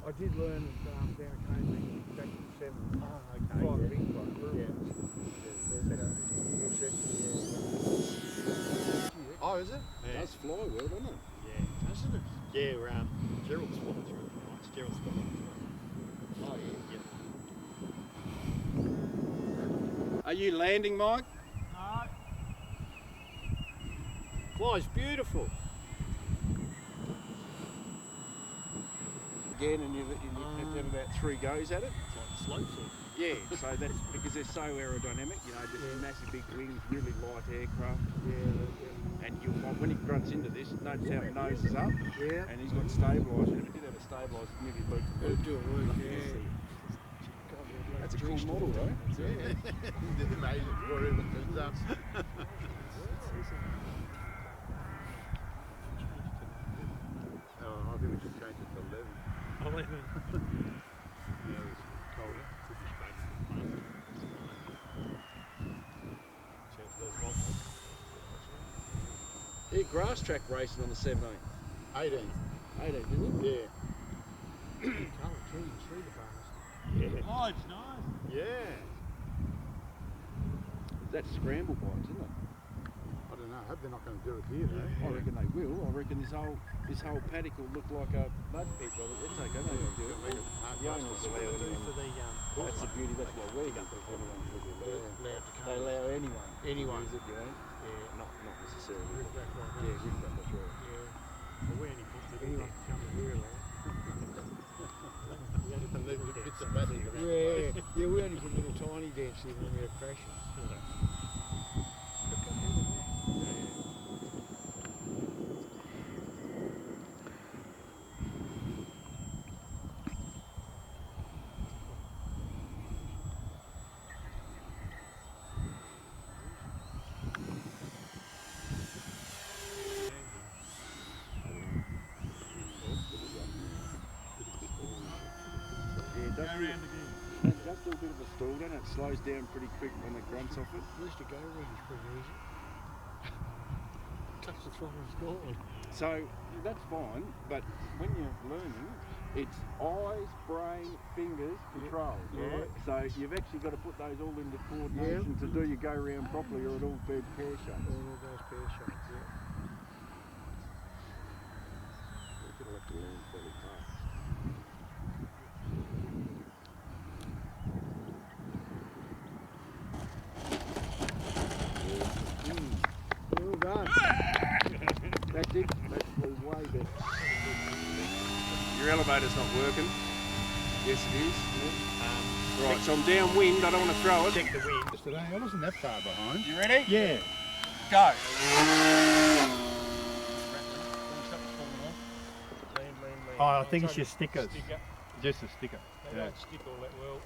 I did learn down at Cambridge back in the 70s. Oh, okay. Quite a Yeah. big one. Oh, is it? It does fly well, doesn't it? Yeah, doesn't it? Yeah, Gerald's spotter's really nice. Gerald's spotter. Oh, yeah. Yep. Are you landing, Mike? No. Fly's beautiful. Again, and you have to have about 3 goes at it. It's like slopes. Yeah, so that's because they're so aerodynamic, you know, just massive big wings, really light aircraft. And you'll find when he grunts into this, notice how it noses up, and he's got stabiliser. If it did have a stabiliser, it'd nearly loop. It'll do it, yeah. That's a cool model, though. Yeah. It's amazing whatever it turns up. I think we should change it to 11. 11. Yeah, it's colder. Yeah, grass track racing on the 17th. 18. 18, isn't it? Yeah. Colour too, you can see the bars. Yeah. Oh, it's nice. Yeah. That's scramble bikes, isn't it? I don't know. I hope they're not going to do it here though. I reckon they will. I reckon this whole paddock will look like a mud pit. Well, it's okay, they don't do it. The owners allow anyone. That's the beauty, that's why we got everyone should be allowed. They allow anyone. Anyone. To use it, you know? Yeah. Not necessarily. Rip-rack like that. Yeah, rip-rack, that's right. Yeah. Well, we only put anyone can come in here, like. And leave the bits of plastic around. Yeah, we only put little tiny dents in when we have crashes. It does do a bit of a stall, doesn't it? It slows down pretty quick when it grunts off it. At least the go ring is pretty easy. Touch the throttle and it's gone. So that's fine, but when you're learning, it's eyes, brain, fingers, control. Right? So you've actually got to put those all into coordination to do your go round properly, or it all goes pear-shaped. All goes pear-shaped, yeah. You're going to have to learn fairly fast. Well done. That's it. That's the way better. Your elevator's not working. Yes, it is. Right, so I'm downwind. I don't want to throw it. Check the wind. Yesterday, I wasn't that far behind. You ready? Yeah. Go. Oh, I think it's your stickers. Just a sticker. They don't stick all that well.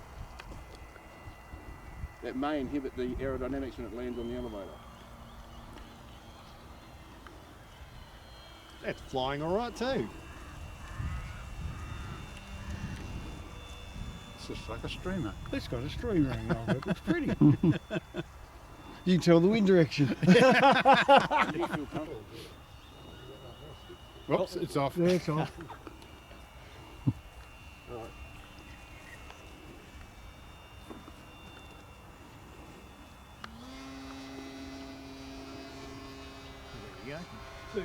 That may inhibit the aerodynamics when it lands on the elevator. That's flying all right too. It's just like a streamer. It's got a streamer hanging on it. It's pretty. You can tell the wind direction. Do you feel comfortable? Oops, it's off. Yeah, it's off. Right. There you go.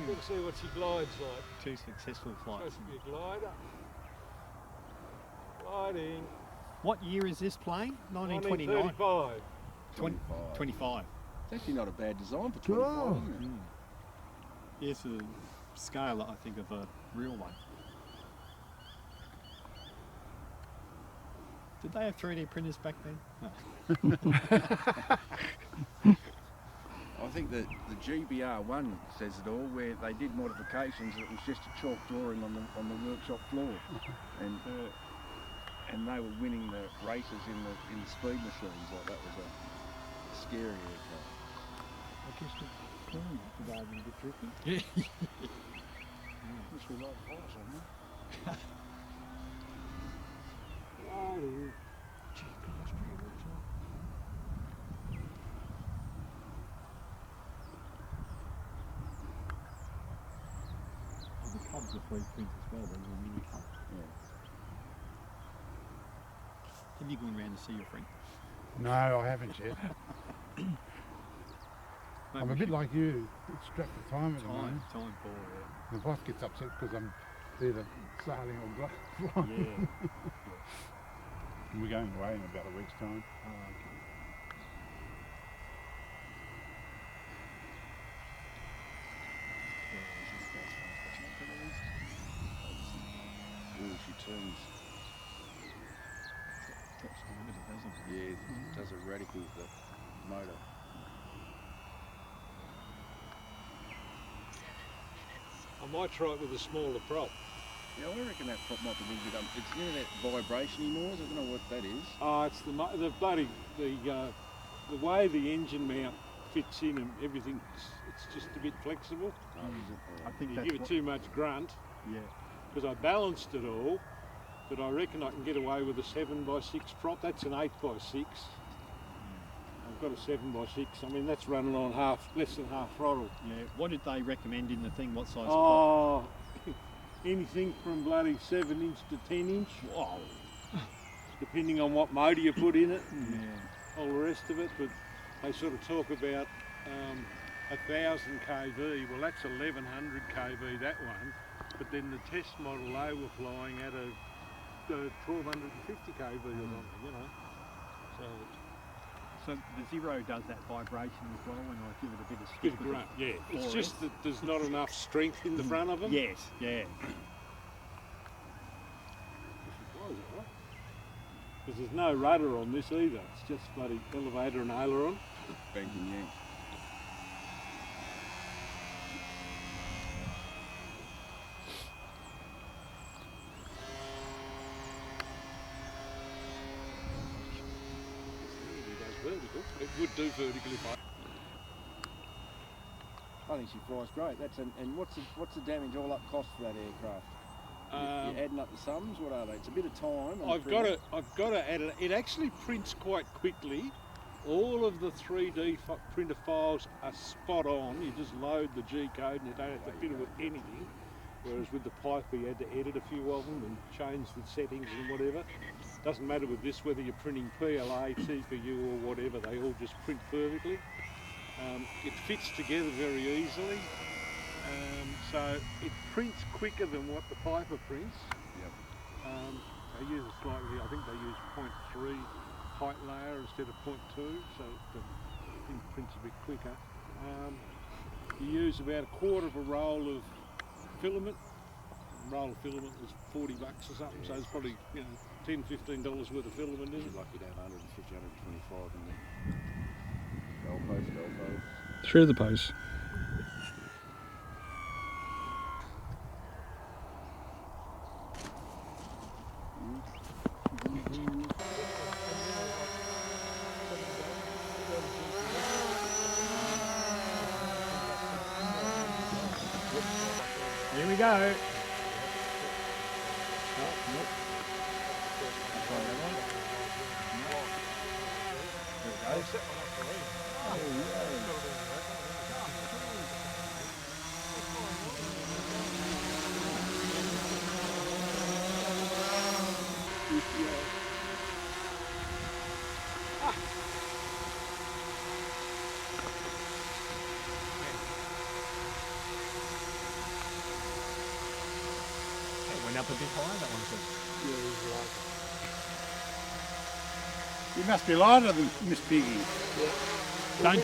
We'll see what she glides like. 2 successful flights. Supposed to be a glider. Gliding. What year is this plane? 1929? 1935. 25. It's actually not a bad design for 25, Oh. isn't it? Yeah, it's a scale, I think, of a real one. Did they have 3D printers back then? No. I think that the GBR1 says it all, where they did modifications and it was just a chalk drawing on the workshop floor, and they were winning the races in the speed machines. Like that was a scary aircraft. I guess the plane today was a bit tricky. Yeah. Wish we like flies on there. Oh, gee, that's pretty good, isn't it? The Cubs are free print as well, they're a mini Cub. Yeah. Have you gone round to see your friend? No, I haven't yet. I'm a bit like you. It's strapped for time at the moment. Time for it. My wife gets upset because I'm either sailing or flying. Yeah. And we're going away in about a week's time. Oh, okay. Ooh, she turns. Drops behind it, doesn't it? Yeah, it does a radical with the motor. I might try it with a smaller prop. Yeah, I reckon that prop might be a little bit it's near that vibration noise. I don't know what that is. Oh, it's the bloody the way the engine mount fits in and everything. It's just a bit flexible. Oh, is it? I think You that's give it too much grunt, Yeah. because I balanced it all, but I reckon I can get away with a 7x6 prop. That's an 8x6. I've got a 7x6. I mean, that's running on less than half throttle. Yeah. What did they recommend in the thing? What size prop? Oh, anything from bloody 7-inch to 10-inch, Wow. depending on what motor you put in it and Yeah. all the rest of it. But they sort of talk about 1,000 kV. Well, that's 1,100 kV, that one. But then the test model they were flying at a 1,250 kV or something, you know. So So the Zero does that vibration as well when I give it a bit of bit skip. of grunt, yeah. It's Forest. just that there's not enough strength in the front of them. Yes. Yeah. Because there's no rudder on this either. It's just bloody elevator and aileron. Banking yank. It does vertical. It would do vertical if I think she flies great. And what's the damage all up cost for that aircraft? You're adding up the sums. What are they? It's a bit of time. I've got to add it actually prints quite quickly. All of the 3D printer files are spot on. You just load the G code and you don't have to fiddle with anything. Whereas with the Piper you had to edit a few of them and change the settings and whatever. Doesn't matter with this whether you're printing PLA, TPU or whatever, they all just print perfectly. It fits together very easily. So it prints quicker than what the Piper prints. Yep. They use a slightly, I think they use 0.3 height layer instead of 0.2, so the thing prints a bit quicker. You use about a quarter of a roll of filament. A roll of filament was $40 or something, so it's probably $10, $15 worth of filament in it. You're lucky to have 150, 125 in there. Goalpost. Through the post. Here we go. Went up a bit higher, that one said. You must be lighter than Miss Piggy. Don't